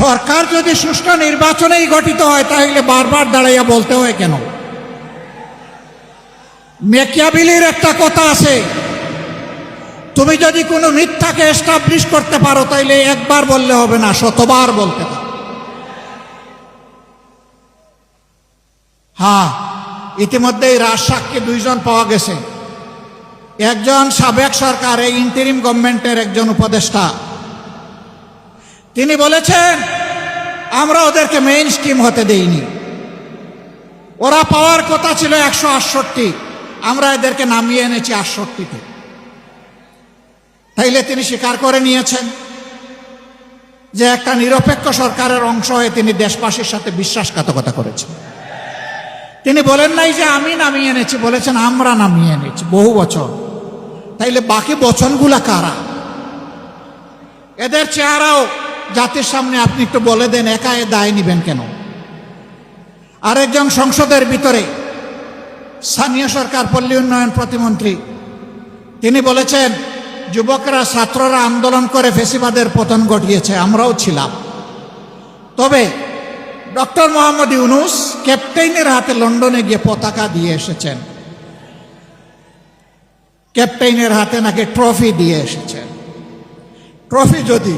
সরকার যদি সুষ্ঠু নির্বাচনেই গঠিত হয় তাহলে বারবার দাঁড়াইয়া বলতে হয় কেন? মেকিয়াভেলির একটা কথা আছে, তুমি যদি কোনো মিথ্যাকে এস্টাবলিশ করতে পারো তাইলে একবার বললে হবে না, শতবার বলতে হবে। হ্যাঁ, ইতিমধ্যেই রাজসাক্ষী দুইজন পাওয়া গেছে। একজন সাবেক সরকারের ইন্টারিম গভর্নমেন্টের একজন উপদেষ্টা, তিনি বলেছেন আমরা ওদেরকে মেইন স্ট্রিম হতে দেইনি, ওরা পাওয়ার কথা ছিল 168, আমরা এদেরকে নামিয়ে এনেছি 68-তে। তাইলে তিনি স্বীকার করে নিয়েছেন যে একটা নিরপেক্ষ সরকারের অংশ হয়ে তিনি দেশবাসীর সাথে বিশ্বাসঘাতকতা করেছেন। তিনি বলেন নাই যে আমি নামিয়ে এনেছি, বলেছেন আমরা নামিয়ে এনেছি বহু বছর। তাইলে বাকি বচনগুলা কারা? এদের চেহারাও জাতির সামনে আপনি একটু বলে দেন, একা এ দায় নিবেন কেন? আরেকজন সংসদের ভিতরে স্থানীয় সরকার পল্লী উন্নয়ন প্রতিমন্ত্রী, তিনি বলেছেন যুবকরা ছাত্ররা আন্দোলন করে ফেসিবাদের পতন ঘটিয়েছে, আমরাও ছিলাম। তবে ডক্টর মোহাম্মদ ইউনূস ক্যাপ্টেইনের হাতে লন্ডনে গিয়ে পতাকা দিয়ে এসেছেন, ক্যাপ্টেইনের হাতে নাকি ট্রফি দিয়ে এসেছেন। ট্রফি যদি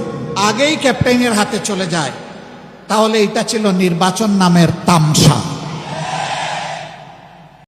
আগেই ক্যাপ্টেইনের হাতে চলে যায় তাহলে এটা ছিল নির্বাচন নামের তামসা।